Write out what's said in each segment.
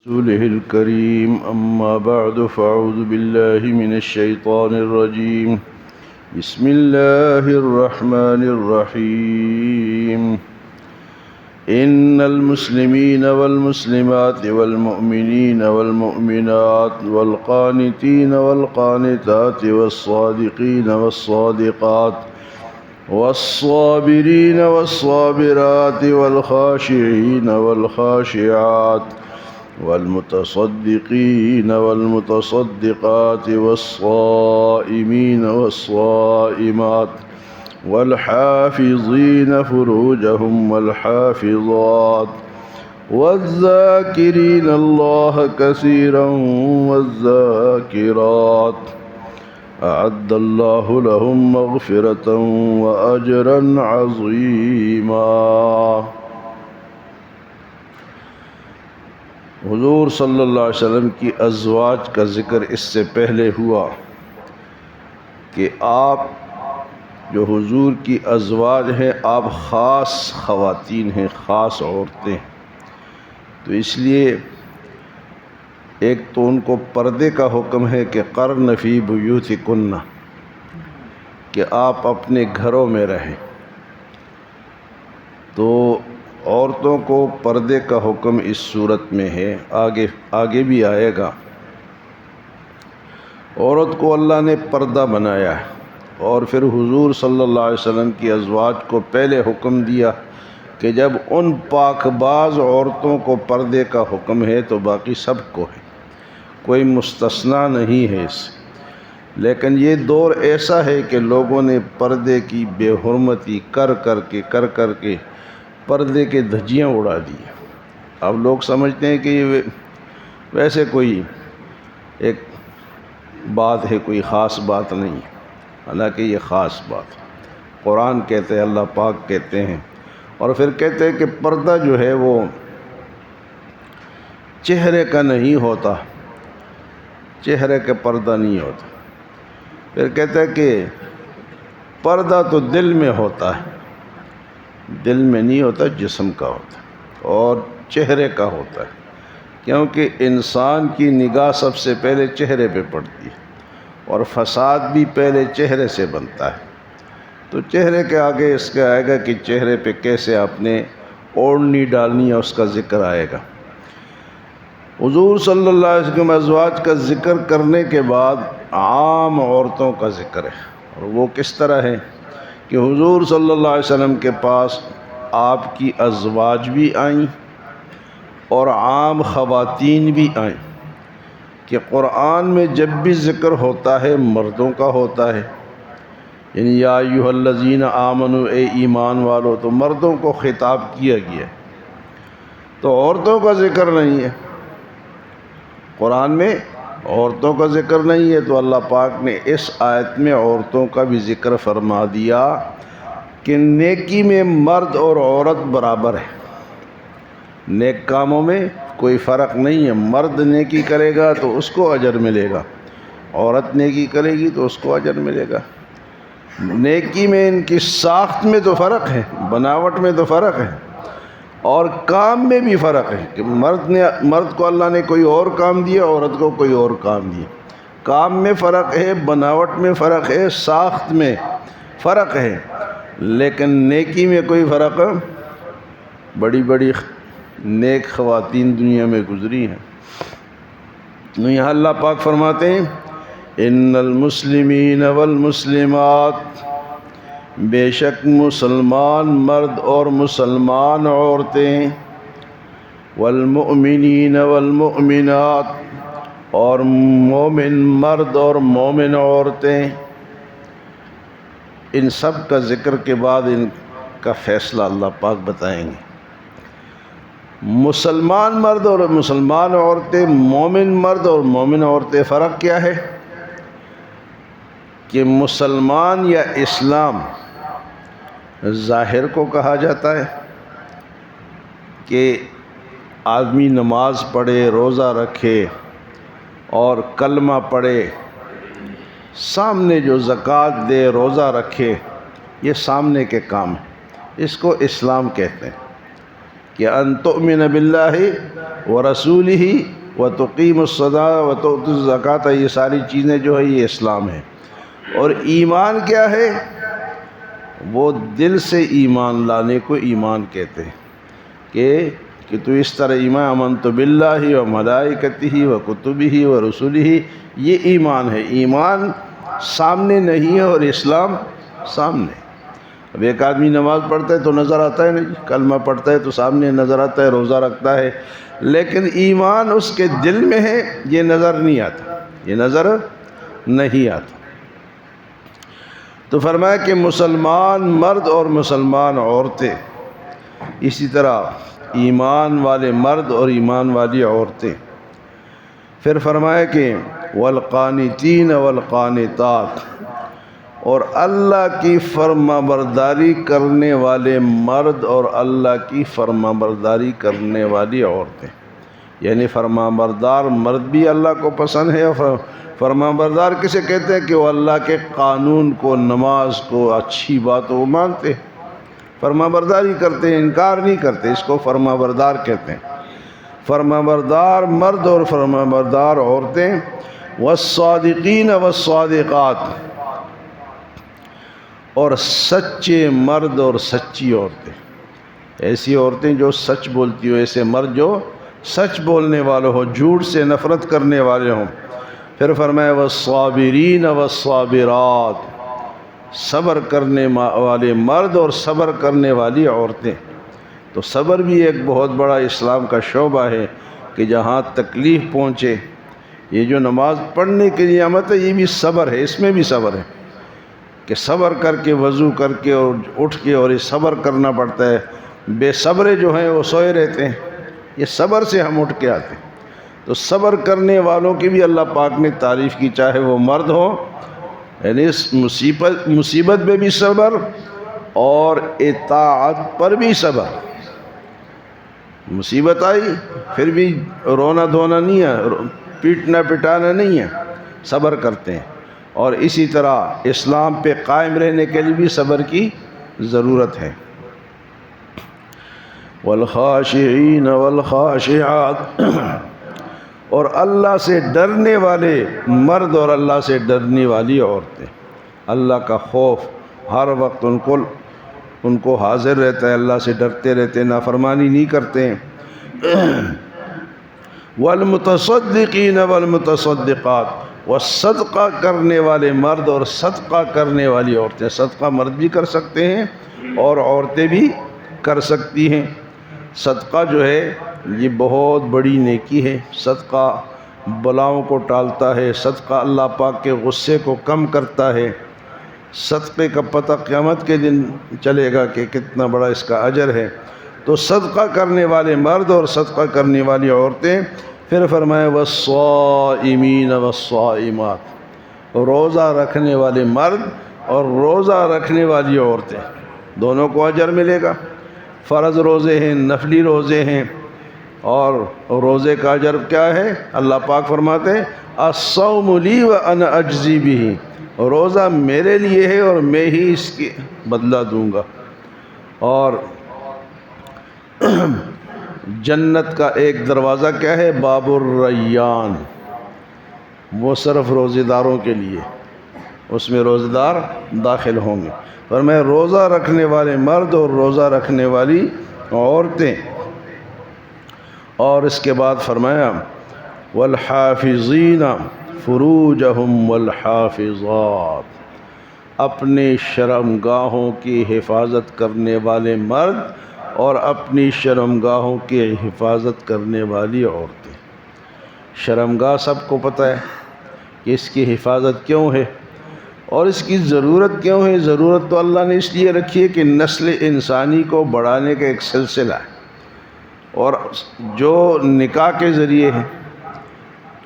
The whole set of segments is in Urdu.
رسوله الكريم أما بعد فأعوذ بالله من الشيطان الرجيم بسم الله الرحمن الرحيم إن المسلمين والمسلمات والمؤمنين والمؤمنات والقانتين والقانتات والصادقين والصادقات والصابرين والصابرات والخاشعين والخاشعات والمتصدقين والمتصدقات والصائمين والصائمات والحافظين فروجهم والحافظات والذاكرين الله كثيرا والذاكرات أعد الله لهم مغفرة وأجرا عظيما۔ حضور صلی اللہ علیہ وسلم کی ازواج کا ذکر اس سے پہلے ہوا کہ آپ جو حضور کی ازواج ہیں آپ خاص خواتین ہیں، خاص عورتیں ہیں، تو اس لیے ایک تو ان کو پردے کا حکم ہے کہ قرن فی بیوتکن، کہ آپ اپنے گھروں میں رہیں، تو عورتوں کو پردے کا حکم اس صورت میں ہے، آگے بھی آئے گا۔ عورت کو اللہ نے پردہ بنایا ہے، اور پھر حضور صلی اللہ علیہ وسلم کی ازواج کو پہلے حکم دیا کہ جب ان پاک باز عورتوں کو پردے کا حکم ہے تو باقی سب کو ہے، کوئی مستثنیٰ نہیں ہے اس سے۔ لیکن یہ دور ایسا ہے کہ لوگوں نے پردے کی بے حرمتی کر کر کے پردے کے دھجیاں اڑا دی۔ اب لوگ سمجھتے ہیں کہ یہ ویسے کوئی ایک بات ہے، کوئی خاص بات نہیں ہے، حالانکہ یہ خاص بات ہے۔ قرآن کہتے ہیں، اللہ پاک کہتے ہیں، اور پھر کہتے ہیں کہ پردہ جو ہے وہ چہرے کا نہیں ہوتا، چہرے کا پردہ نہیں ہوتا۔ پھر کہتے ہیں کہ پردہ تو دل میں ہوتا ہے، دل میں نہیں ہوتا، جسم کا ہوتا ہے اور چہرے کا ہوتا ہے، کیونکہ انسان کی نگاہ سب سے پہلے چہرے پہ پڑتی ہے، اور فساد بھی پہلے چہرے سے بنتا ہے۔ تو چہرے کے آگے اس کا آئے گا کہ چہرے پہ کیسے آپ نے اوڑھنی ڈالنی ہے، اس کا ذکر آئے گا۔ حضور صلی اللہ علیہ وسلم ازواج کا ذکر کرنے کے بعد عام عورتوں کا ذکر ہے، اور وہ کس طرح ہے کہ حضور صلی اللہ علیہ وسلم کے پاس آپ کی ازواج بھی آئیں اور عام خواتین بھی آئیں، کہ قرآن میں جب بھی ذکر ہوتا ہے مردوں کا ہوتا ہے، یعنی یا ایھا الذین آمنوا، اے ایمان والو، تو مردوں کو خطاب کیا گیا ہے، تو عورتوں کا ذکر نہیں ہے قرآن میں، عورتوں کا ذکر نہیں ہے، تو اللہ پاک نے اس آیت میں عورتوں کا بھی ذکر فرما دیا کہ نیکی میں مرد اور عورت برابر ہے، نیک کاموں میں کوئی فرق نہیں ہے، مرد نیکی کرے گا تو اس کو اجر ملے گا، عورت نیکی کرے گی تو اس کو اجر ملے گا۔ نیکی میں ان کی ساخت میں تو فرق ہے، بناوٹ میں تو فرق ہے، اور کام میں بھی فرق ہے کہ مرد کو اللہ نے کوئی اور کام دیا، عورت کو کوئی اور کام دیا، کام میں فرق ہے، بناوٹ میں فرق ہے، ساخت میں فرق ہے، لیکن نیکی میں کوئی فرق۔ بڑی بڑی نیک خواتین دنیا میں گزری ہیں، تو یہاں اللہ پاک فرماتے ہیں ان المسلمین والمسلمات، بے شک مسلمان مرد اور مسلمان عورتیں، والمؤمنین والمؤمنات، اور مومن مرد اور مومن عورتیں، ان سب کا ذکر کے بعد ان کا فیصلہ اللہ پاک بتائیں گے۔ مسلمان مرد اور مسلمان عورتیں، مومن مرد اور مومن عورتیں، فرق کیا ہے کہ مسلمان یا اسلام ظاہر کو کہا جاتا ہے کہ آدمی نماز پڑھے، روزہ رکھے اور کلمہ پڑھے، سامنے جو زکوٰۃ دے، روزہ رکھے، یہ سامنے کے کام ہیں، اس کو اسلام کہتے ہیں۔ کہ ان تؤمن باللہ ورسولہ وتقیم الصلاۃ وتؤتی الزکوٰۃ، یہ ساری چیزیں جو ہے یہ اسلام ہے۔ اور ایمان کیا ہے؟ وہ دل سے ایمان لانے کو ایمان کہتے ہیں کہ تو اس طرح ایمان آمنت باللہ و ملائکتہ و کتبہ و رسلہ، یہ ایمان ہے۔ ایمان سامنے نہیں ہے اور اسلام سامنے۔ اب ایک آدمی نماز پڑھتا ہے تو نظر آتا ہے نہیں، کلمہ پڑھتا ہے تو سامنے نظر آتا ہے، روزہ رکھتا ہے، لیکن ایمان اس کے دل میں ہے، یہ نظر نہیں آتا، یہ نظر نہیں آتا۔ تو فرمایا کہ مسلمان مرد اور مسلمان عورتیں، اسی طرح ایمان والے مرد اور ایمان والی عورتیں۔ پھر فرمایا کہ والقانتین والقانتات، اور اللہ کی فرما برداری کرنے والے مرد اور اللہ کی فرما برداری کرنے والی عورتیں، یعنی فرما بردار مرد بھی اللہ کو پسند ہے، اور فرما بردار کسے کہتے ہیں کہ وہ اللہ کے قانون کو، نماز کو، اچھی باتوں کو مانتے ہیں، فرما برداری کرتے ہیں، انکار نہیں کرتے، اس کو فرما بردار کہتے ہیں۔ فرما بردار مرد اور فرما بردار عورتیں، والصادقین والصادقات، اور سچے مرد اور سچی عورتیں، ایسی عورتیں جو سچ بولتی ہوں، ایسے مرد جو سچ بولنے والے ہوں، جھوٹ سے نفرت کرنے والے ہوں۔ پھر فرمایا والصابرین والصابرات، صبر کرنے والے مرد اور صبر کرنے والی عورتیں۔ تو صبر بھی ایک بہت بڑا اسلام کا شعبہ ہے کہ جہاں تکلیف پہنچے، یہ جو نماز پڑھنے کی نعمت ہے یہ بھی صبر ہے، اس میں بھی صبر ہے کہ صبر کر کے وضو کر کے اور اٹھ کے، اور یہ صبر کرنا پڑتا ہے۔ بے صبرے جو ہیں وہ سوئے رہتے ہیں، یہ صبر سے ہم اٹھ کے آتے ہیں۔ تو صبر کرنے والوں کی بھی اللہ پاک نے تعریف کی، چاہے وہ مرد ہو، یعنی اس مصیبت میں بھی صبر اور اطاعت پر بھی صبر۔ مصیبت آئی پھر بھی رونا دھونا نہیں ہے، پیٹنا پٹانا نہیں ہے، صبر کرتے ہیں۔ اور اسی طرح اسلام پہ قائم رہنے کے لیے بھی صبر کی ضرورت ہے۔ والخاشعین والخاشعات، اور اللہ سے ڈرنے والے مرد اور اللہ سے ڈرنے والی عورتیں، اللہ کا خوف ہر وقت ان کو حاضر رہتا ہے، اللہ سے ڈرتے رہتے ہیں، نافرمانی نہیں کرتے ہیں۔ والمتصدقین والمتصدقات، وہ صدقہ کرنے والے مرد اور صدقہ کرنے والی عورتیں، صدقہ مرد بھی کر سکتے ہیں اور عورتیں بھی کر سکتی ہیں۔ صدقہ جو ہے یہ بہت بڑی نیکی ہے، صدقہ بلاؤں کو ٹالتا ہے، صدقہ اللہ پاک کے غصے کو کم کرتا ہے۔ صدقے کا پتہ قیامت کے دن چلے گا کہ کتنا بڑا اس کا اجر ہے۔ تو صدقہ کرنے والے مرد اور صدقہ کرنے والی عورتیں۔ پھر فرمایا والصائمین والصائمات، روزہ رکھنے والے مرد اور روزہ رکھنے والی عورتیں، دونوں کو اجر ملے گا۔ فرض روزے ہیں، نفلی روزے ہیں، اور روزے کا اجر کیا ہے؟ اللہ پاک فرماتے ہیں الصوم لی وانا اجزی بہ، روزہ میرے لیے ہے اور میں ہی اس کی بدلہ دوں گا۔ اور جنت کا ایک دروازہ کیا ہے؟ باب الریان، وہ صرف روزے داروں کے لیے، اس میں روزے دار داخل ہوں گے۔ اور میں روزہ رکھنے والے مرد اور روزہ رکھنے والی عورتیں۔ اور اس کے بعد فرمایا والحافظین فروجہم والحافظات، اپنے شرمگاہوں کی حفاظت کرنے والے مرد اور اپنی شرمگاہوں کی حفاظت کرنے والی عورتیں۔ شرمگاہ سب کو پتہ ہے کہ اس کی حفاظت کیوں ہے اور اس کی ضرورت کیوں ہے۔ ضرورت تو اللہ نے اس لیے رکھی ہے کہ نسل انسانی کو بڑھانے کا ایک سلسلہ ہے، اور جو نکاح کے ذریعے ہے،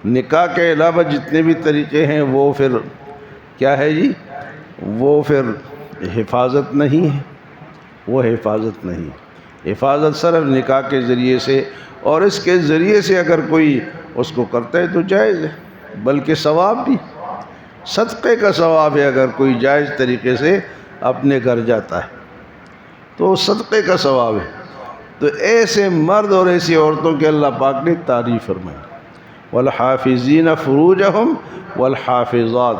نکاح کے علاوہ جتنے بھی طریقے ہیں وہ پھر کیا ہے جی، وہ پھر حفاظت نہیں ہے، وہ حفاظت نہیں۔ حفاظت صرف نکاح کے ذریعے سے، اور اس کے ذریعے سے اگر کوئی اس کو کرتا ہے تو جائز ہے، بلکہ ثواب بھی، صدقے کا ثواب ہے۔ اگر کوئی جائز طریقے سے اپنے گھر جاتا ہے تو صدقے کا ثواب ہے۔ تو ایسے مرد اور ایسی عورتوں کے اللہ پاک نے تعریف فرمائی. والحافظین فروجہم والحافظات،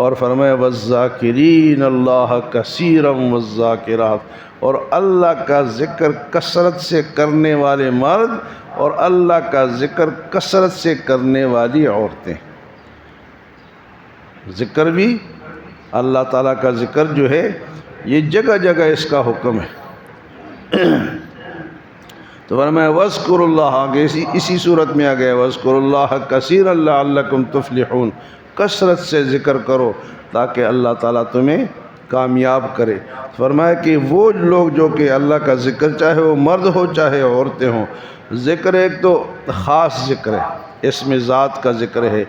اور فرمایا والذاکرین اللہ کثیرا والذاکرات، اور اللہ کا ذکر کثرت سے کرنے والے مرد اور اللہ کا ذکر کثرت سے کرنے والی عورتیں. ذکر بھی اللہ تعالیٰ کا ذکر جو ہے یہ جگہ جگہ اس کا حکم ہے. تو فرمایا وَاذْكُرُوا اللَّهَ، آگے اسی صورت میں آ گیا وَاذْكُرُوا اللَّهَ كَثِيرًا لَعَلَّكُمْ تُفْلِحُونَ، کثرت سے ذکر کرو تاکہ اللہ تعالیٰ تمہیں کامیاب کرے. فرمایا کہ وہ لوگ جو کہ اللہ کا ذکر، چاہے وہ مرد ہو چاہے عورتیں ہوں، ذکر ایک تو خاص ذکر ہے، اس میں ذات کا ذکر ہے،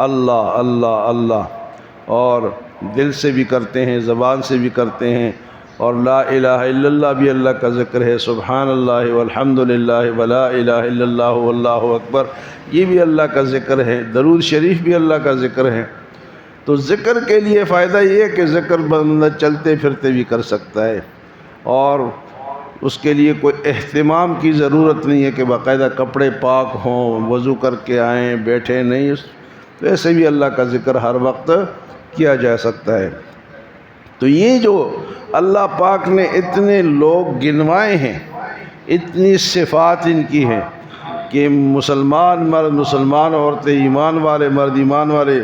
اللہ اللہ اللہ، اور دل سے بھی کرتے ہیں، زبان سے بھی کرتے ہیں، اور لا الہ الا اللہ بھی اللہ کا ذکر ہے، سبحان اللہ والحمد للہ ولا الہ الا اللہ واللہ اکبر یہ بھی اللہ کا ذکر ہے، درود شریف بھی اللہ کا ذکر ہے. تو ذکر کے لیے فائدہ یہ ہے کہ ذکر بندہ چلتے پھرتے بھی کر سکتا ہے، اور اس کے لیے کوئی اہتمام کی ضرورت نہیں ہے کہ باقاعدہ کپڑے پاک ہوں، وضو کر کے آئیں، بیٹھیں نہیں. تو ایسے بھی اللہ کا ذکر ہر وقت کیا جا سکتا ہے. تو یہ جو اللہ پاک نے اتنے لوگ گنوائے ہیں، اتنی صفات ان کی ہیں کہ مسلمان مرد، مسلمان عورتیں، ایمان والے مرد، ایمان والے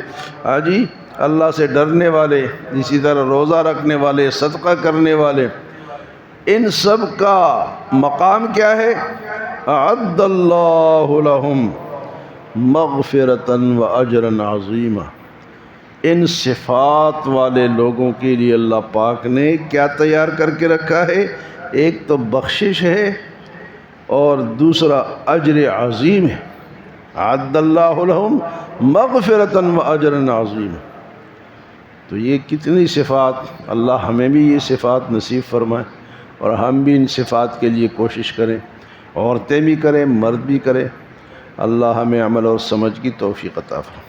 حاجی، اللہ سے ڈرنے والے، اسی طرح روزہ رکھنے والے، صدقہ کرنے والے، ان سب کا مقام کیا ہے؟ اعد اللہ لہم مغفرۃ واجرا عظیما. ان صفات والے لوگوں کے لیے اللہ پاک نے کیا تیار کر کے رکھا ہے؟ ایک تو بخشش ہے اور دوسرا اجر عظیم ہے. اعد اللہ لہم مغفرۃ واجرا عظیما. تو یہ کتنی صفات، اللہ ہمیں بھی یہ صفات نصیب فرمائے، اور ہم بھی ان صفات کے لیے کوشش کریں، عورتیں بھی کریں، مرد بھی کریں. اللہ ہمیں عمل اور سمجھ کی توفیق عطا فرمائے.